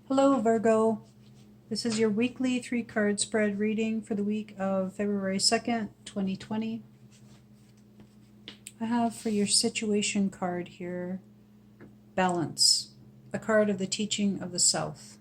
Hello, Virgo. This is your weekly 3-card spread reading for the week of February 2nd, 2020. I have for your situation card here, Balance, a card of the teaching of the South.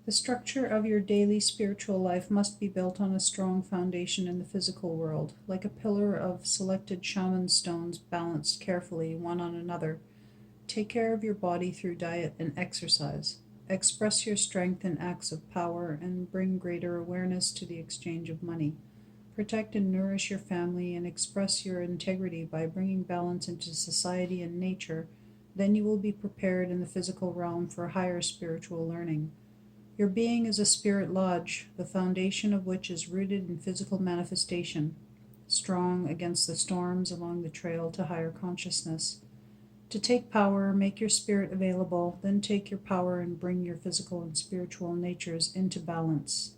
The structure of your daily spiritual life must be built on a strong foundation in the physical world, like a pillar of selected shaman stones balanced carefully one on another. Take care of your body through diet and exercise. Express your strength in acts of power and bring greater awareness to the exchange of money. Protect and nourish your family and express your integrity by bringing balance into society and nature. Then you will be prepared in the physical realm for higher spiritual learning. Your being is a spirit lodge, the foundation of which is rooted in physical manifestation, strong against the storms along the trail to higher consciousness. To take power, make your spirit available, then take your power and bring your physical and spiritual natures into balance.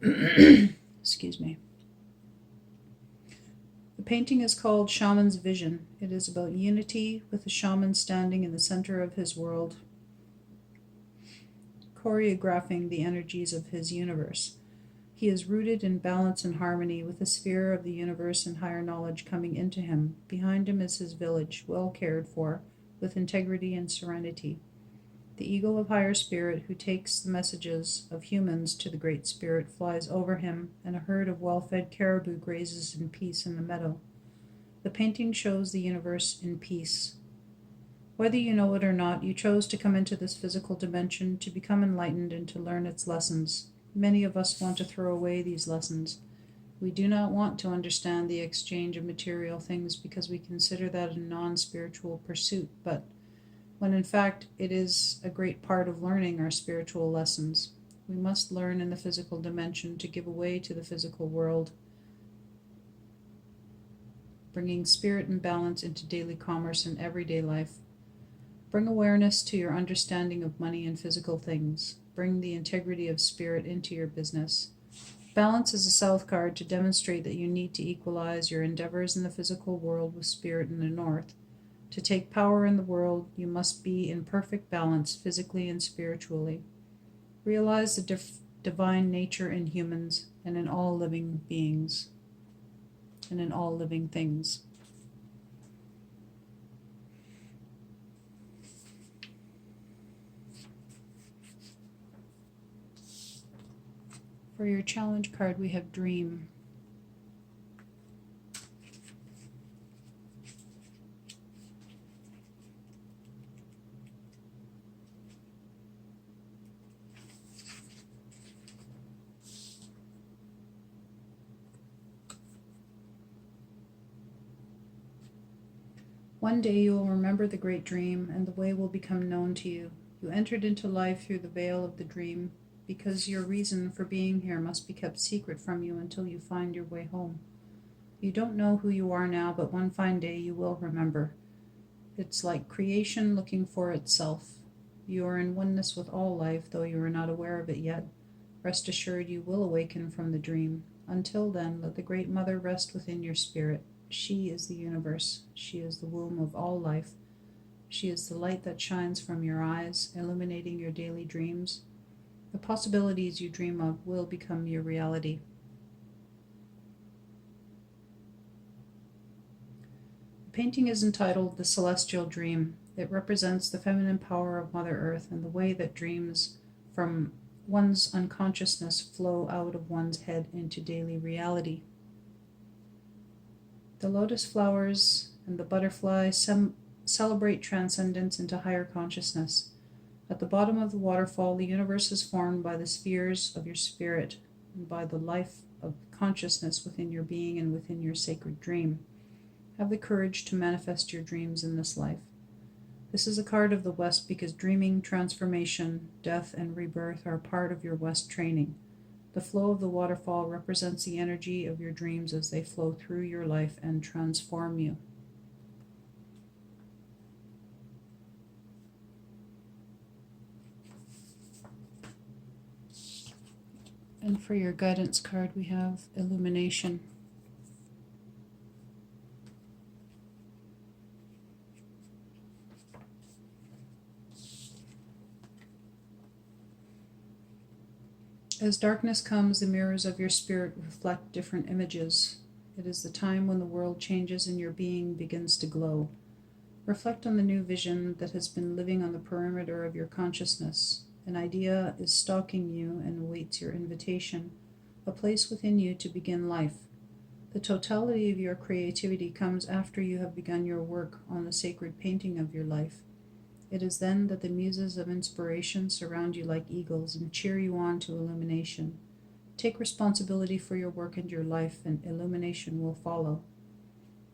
Excuse me. The painting is called Shaman's Vision. It is about unity, with the shaman standing in the center of his world, choreographing the energies of his universe. He is rooted in balance and harmony, with the sphere of the universe and higher knowledge coming into him. Behind him is his village, well cared for, with integrity and serenity. The eagle of higher spirit, who takes the messages of humans to the Great Spirit, flies over him, and a herd of well-fed caribou grazes in peace in the meadow. The painting shows the universe in peace. Whether you know it or not, you chose to come into this physical dimension to become enlightened and to learn its lessons. Many of us want to throw away these lessons. We do not want to understand the exchange of material things because we consider that a non-spiritual pursuit, but when in fact it is a great part of learning our spiritual lessons. We must learn in the physical dimension to give away to the physical world, bringing spirit and balance into daily commerce and everyday life. Bring awareness to your understanding of money and physical things. Bring the integrity of spirit into your business. Balance is a south card to demonstrate that you need to equalize your endeavors in the physical world with spirit in the north. To take power in the world, you must be in perfect balance physically and spiritually. Realize the divine nature in humans and in all living beings and in all living things. For your challenge card, we have Dream. One day you will remember the great dream, and the way will become known to you. You entered into life through the veil of the dream, because your reason for being here must be kept secret from you until you find your way home. You don't know who you are now, but one fine day you will remember. It's like creation looking for itself. You are in oneness with all life, though you are not aware of it yet. Rest assured you will awaken from the dream. Until then, let the Great Mother rest within your spirit. She is the universe. She is the womb of all life. She is the light that shines from your eyes, illuminating your daily dreams. The possibilities you dream of will become your reality. The painting is entitled The Celestial Dream. It represents the feminine power of Mother Earth and the way that dreams from one's unconsciousness flow out of one's head into daily reality. The lotus flowers and the butterfly celebrate transcendence into higher consciousness. At the bottom of the waterfall, the universe is formed by the spheres of your spirit and by the life of consciousness within your being and within your sacred dream. Have the courage to manifest your dreams in this life. This is a card of the West because dreaming, transformation, death, and rebirth are part of your West training. The flow of the waterfall represents the energy of your dreams as they flow through your life and transform you. And for your guidance card, we have illumination. As darkness comes, the mirrors of your spirit reflect different images. It is the time when the world changes and your being begins to glow. Reflect on the new vision that has been living on the perimeter of your consciousness. An idea is stalking you and awaits your invitation, a place within you to begin life. The totality of your creativity comes after you have begun your work on the sacred painting of your life. It is then that the muses of inspiration surround you like eagles and cheer you on to illumination. Take responsibility for your work and your life, and illumination will follow.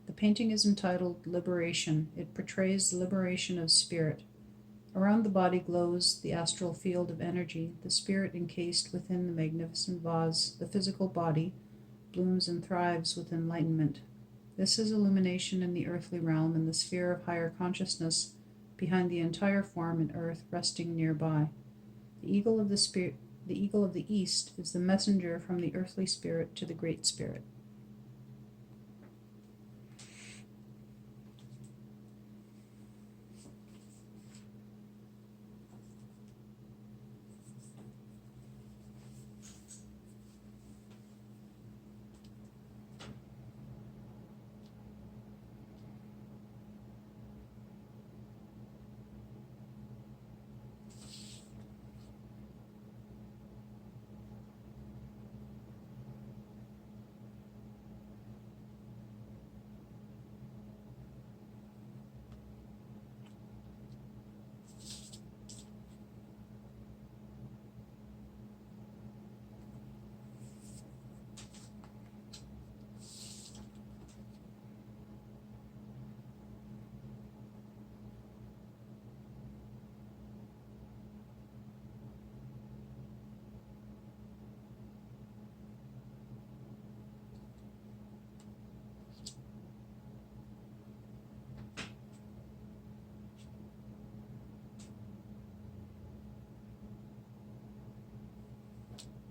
The painting is entitled Liberation. It portrays the liberation of spirit. Around the body glows the astral field of energy, the spirit encased within the magnificent vase. The physical body blooms and thrives with enlightenment. This is illumination in the earthly realm and the sphere of higher consciousness behind the entire form in earth resting nearby. The eagle of the east is the messenger from the earthly spirit to the great spirit.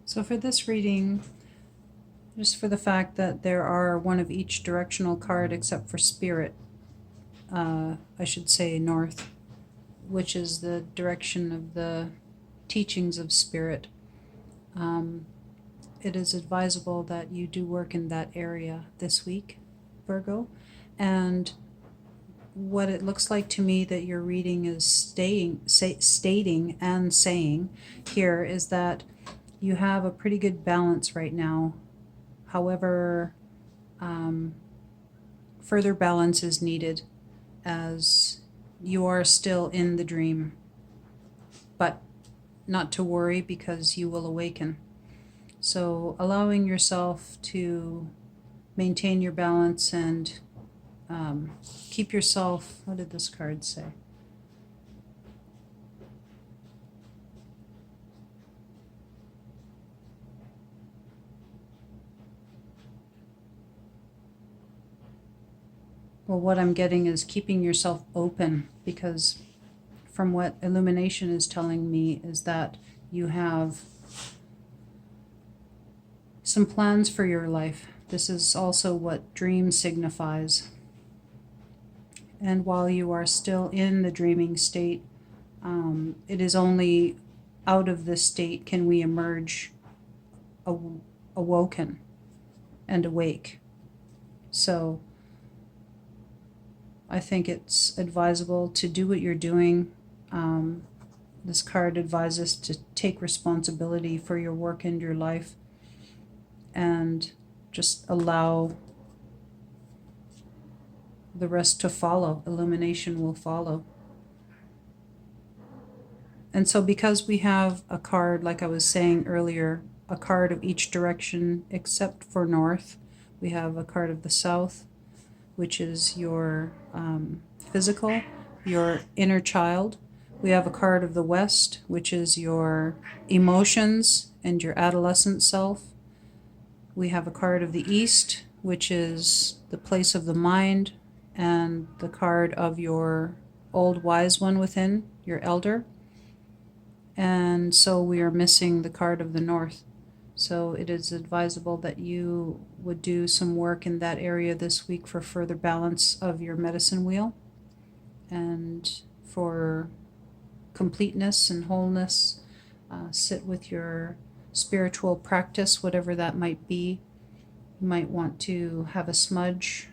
So for this reading, just for the fact that there are one of each directional card except for spirit, I should say north, which is the direction of the teachings of spirit. It is advisable that you do work in that area this week, Virgo. And what it looks like to me that your reading is stating and saying here is that you have a pretty good balance right now. However, further balance is needed as you are still in the dream. But not to worry, because you will awaken. So allowing yourself to maintain your balance and keep yourself, what did this card say? Well, what I'm getting is keeping yourself open, because from what illumination is telling me is that you have some plans for your life. This is also what dream signifies. And while you are still in the dreaming state, it is only out of this state can we emerge awoken and awake. So I think it's advisable to do what you're doing. This card advises to take responsibility for your work and your life, and just allow the rest to follow. Illumination will follow. And so because we have a card, like I was saying earlier, a card of each direction except for north, we have a card of the south, which is your physical, your inner child. We have a card of the west, which is your emotions and your adolescent self. We have a card of the east, which is the place of the mind, and the card of your old wise one within, your elder. And so we are missing the card of the north. So it is advisable that you would do some work in that area this week for further balance of your medicine wheel and for completeness and wholeness. Sit with your spiritual practice, whatever that might be. You might want to have a smudge,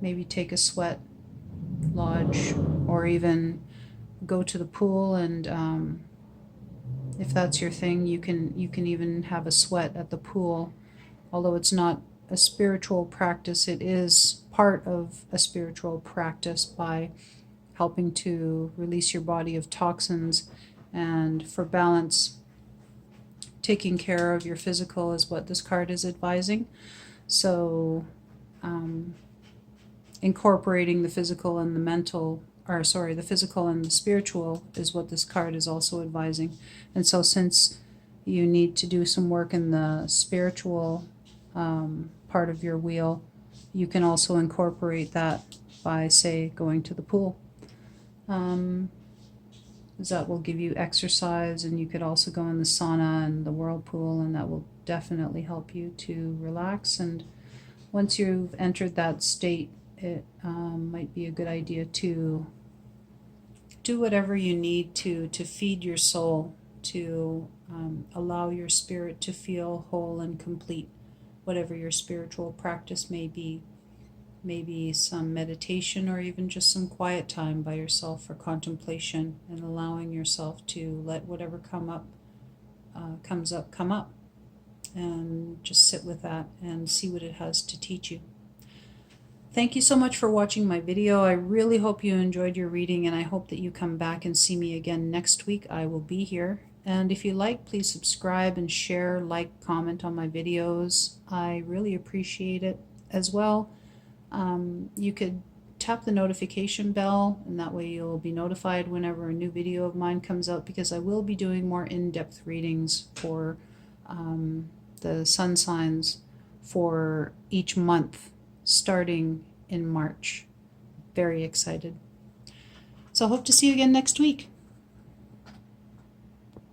maybe take a sweat lodge, or even go to the pool, and if that's your thing, you can even have a sweat at the pool. Although it's not a spiritual practice, it is part of a spiritual practice by helping to release your body of toxins. And for balance, taking care of your physical is what this card is advising. So incorporating the physical and the mental, or sorry, the physical and the spiritual is what this card is also advising. And so since you need to do some work in the spiritual part of your wheel, you can also incorporate that by, say, going to the pool. That will give you exercise, and you could also go in the sauna and the whirlpool, and that will definitely help you to relax. And once you've entered that state, it might be a good idea to do whatever you need to feed your soul, to allow your spirit to feel whole and complete, whatever your spiritual practice may be. Maybe some meditation, or even just some quiet time by yourself for contemplation, and allowing yourself to let whatever comes up, come up, and just sit with that and see what it has to teach you. Thank you so much for watching my video. I really hope you enjoyed your reading, and I hope that you come back and see me again next week. I will be here. And if you like, please subscribe and share, like, comment on my videos. I really appreciate it as well. You could tap the notification bell, and that way you'll be notified whenever a new video of mine comes out, because I will be doing more in-depth readings for the sun signs for each month starting in March. Very excited. So I hope to see you again next week.